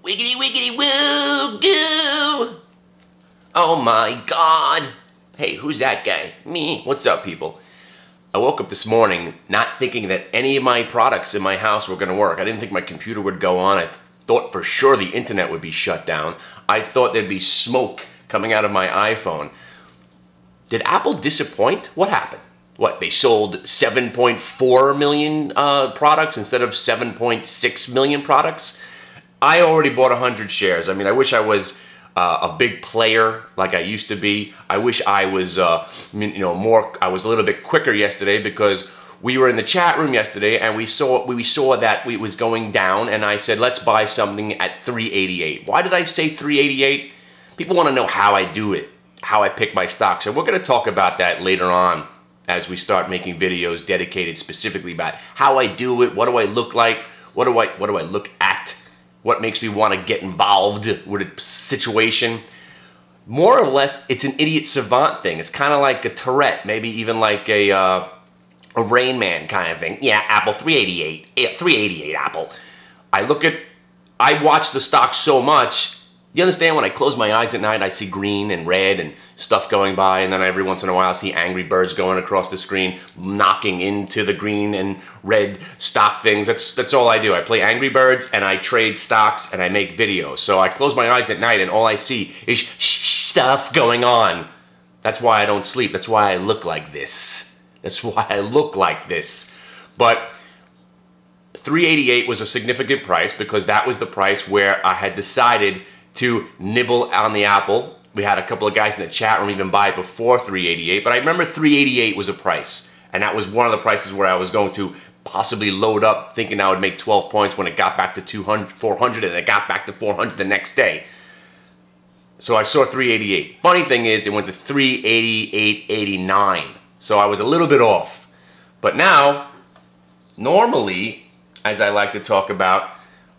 Wiggity wiggity woo goo. Oh my God. Hey, who's that guy? Me. What's up, people? I woke up this morning not thinking that any of my products in my house were going to work. I didn't think my computer would go on. I thought for sure the internet would be shut down. I thought there'd be smoke coming out of my iPhone. Did Apple disappoint? What happened? What, they sold 7.4 million products instead of 7.6 million products? I already bought 100 shares. I mean, I wish I was a big player like I used to be. I wish I was, I was a little bit quicker yesterday because we were in the chat room yesterday and we saw that it was going down, and I said, let's buy something at 388. Why did I say 388? People want to know how I do it, how I pick my stocks. So we're going to talk about that later on as we start making videos dedicated specifically about how I do it, what do I look like, what do I look at, what makes me want to get involved with a situation. More or less, it's an idiot savant thing. It's kind of like a Tourette, maybe even like a Rain Man kind of thing. Yeah, Apple 388. Yeah, 388 Apple. I watch the stock so much. You understand, when I close my eyes at night, I see green and red and stuff going by, and then every once in a while I see Angry Birds going across the screen, knocking into the green and red stock things. That's all I do. I play Angry Birds and I trade stocks and I make videos. So I close my eyes at night and all I see is stuff going on. That's why I don't sleep. That's why I look like this. That's why I look like this. But 388 was a significant price because that was the price where I had decided to nibble on the Apple. We had a couple of guys in the chat room even buy it before 388, but I remember 388 was a price, and that was one of the prices where I was going to possibly load up thinking I would make 12 points when it got back to 200, 400, and it got back to 400 the next day. So I saw 388. Funny thing is, it went to 388.89, so I was a little bit off. But now, normally, as I like to talk about,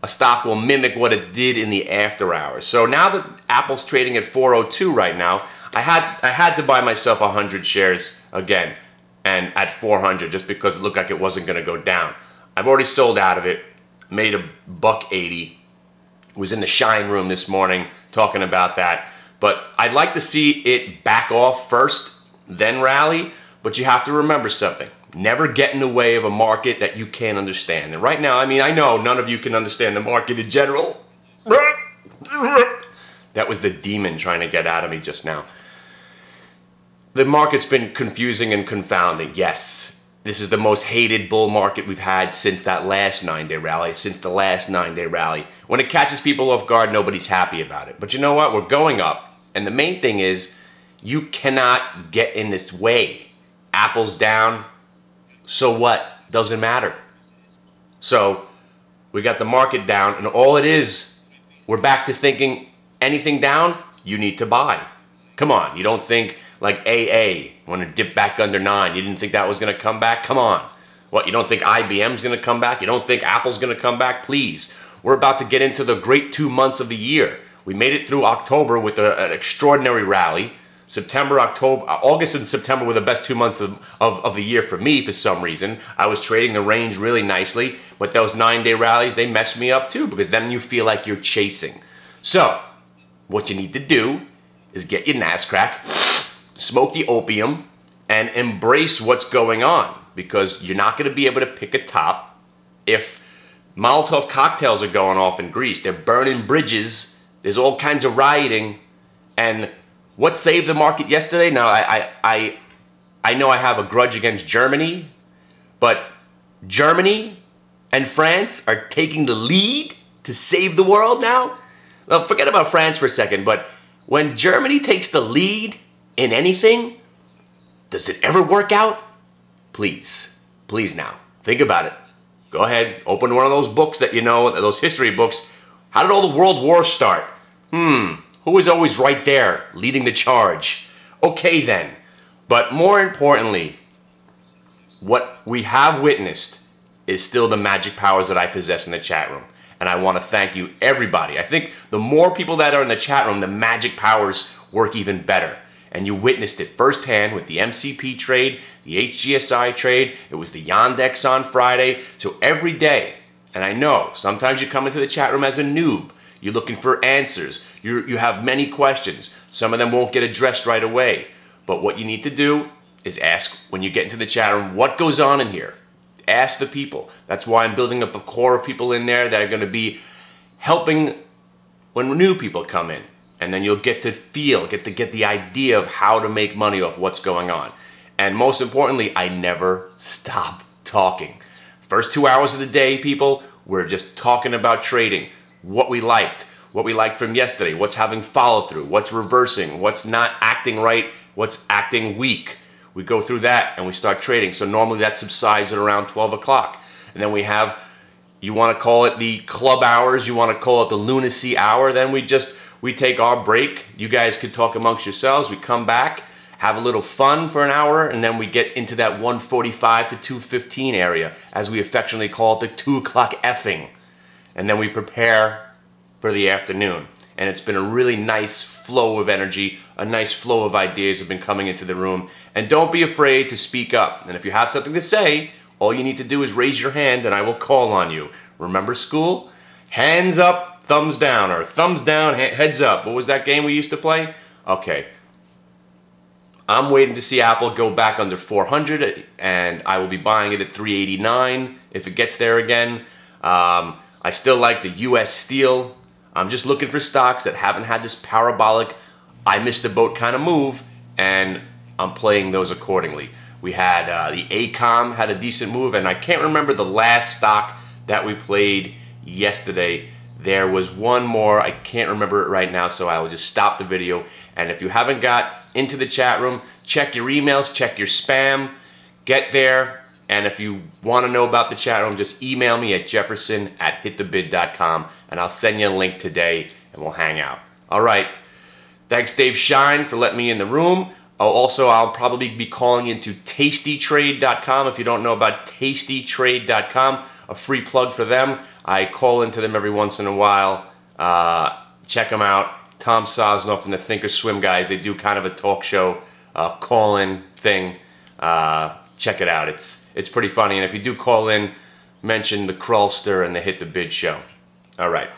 a stock will mimic what it did in the after hours. So now that Apple's trading at 402 right now, I had to buy myself 100 shares again, and at 400, just because it looked like it wasn't going to go down. I've already sold out of it, made $1.80. Was in the Shine room this morning talking about that. But I'd like to see it back off first, then rally. But you have to remember something. Never get in the way of a market that you can't understand. And right now, I mean, I know none of you can understand the market in general. That was the demon trying to get out of me just now. The market's been confusing and confounding. Yes, this is the most hated bull market we've had since that last 9-day rally, since the last 9-day rally. When it catches people off guard, nobody's happy about it. But you know what? We're going up. And the main thing is, you cannot get in this way. Apple's down. So what? Doesn't matter. So we got the market down, and all it is, we're back to thinking anything down, you need to buy. Come on, you don't think like AA when it dipped back under 9, you didn't think that was going to come back? Come on. What, you don't think IBM's going to come back? You don't think Apple's going to come back? Please. We're about to get into the great 2 months of the year. We made it through October with an extraordinary rally. September, October, August and September were the best 2 months of the year for me for some reason. I was trading the range really nicely, but those 9-day rallies, they messed me up too, because then you feel like you're chasing. So, what you need to do is get your NASCrack, smoke the opium, and embrace what's going on, because you're not going to be able to pick a top if Molotov cocktails are going off in Greece. They're burning bridges. There's all kinds of rioting, and what saved the market yesterday? Now, I know I have a grudge against Germany, but Germany and France are taking the lead to save the world now? Well, forget about France for a second, but when Germany takes the lead in anything, does it ever work out? Please. Please now. Think about it. Go ahead, open one of those books that you know, those history books. How did all the world wars start? Who was always right there, leading the charge? Okay then, but more importantly, what we have witnessed is still the magic powers that I possess in the chat room. And I want to thank you, everybody. I think the more people that are in the chat room, the magic powers work even better. And you witnessed it firsthand with the MCP trade, the HGSI trade, it was the Yandex on Friday. So every day, and I know sometimes you come into the chat room as a noob, You're looking for answers. You have many questions. Some of them won't get addressed right away. But what you need to do is ask when you get into the chat room, what goes on in here? Ask the people. That's why I'm building up a core of people in there that are going to be helping when new people come in. And then you'll get to get the idea of how to make money off what's going on. And most importantly, I never stop talking. First 2 hours of the day, people, we're just talking about trading, what we liked from yesterday, what's having follow through, what's reversing, what's not acting right, what's acting weak. We go through that and we start trading. So normally that subsides at around 12 o'clock. And then we have, you want to call it the club hours, you want to call it the lunacy hour, then we take our break. You guys could talk amongst yourselves. We come back, have a little fun for an hour, and then we get into that 1:45 to 2:15 area, as we affectionately call it, the 2 o'clock effing. And then we prepare for the afternoon. And it's been a really nice flow of energy, a nice flow of ideas have been coming into the room. And don't be afraid to speak up. And if you have something to say, all you need to do is raise your hand and I will call on you. Remember school? Hands up, thumbs down, or thumbs down, heads up. What was that game we used to play? Okay. I'm waiting to see Apple go back under 400, and I will be buying it at 389 if it gets there again. I still like the US Steel. I'm just looking for stocks that haven't had this parabolic, I missed the boat kind of move, and I'm playing those accordingly. We had the AAPL had a decent move, and I can't remember the last stock that we played yesterday. There was one more, I can't remember it right now, so I will just stop the video. And if you haven't got into the chat room, check your emails, check your spam, get there. And if you want to know about the chat room, just email me at jefferson@hitthebid.com, and I'll send you a link today, and we'll hang out. All right. Thanks, Dave Shine, for letting me in the room. I'll probably be calling into tastytrade.com. If you don't know about tastytrade.com, a free plug for them. I call into them every once in a while. Check them out. Tom Sosnoff and the Thinkorswim guys, they do kind of a talk show call-in thing. Check it out. It's pretty funny. And if you do call in, mention the Krullster and the Hit the Bid show. All right.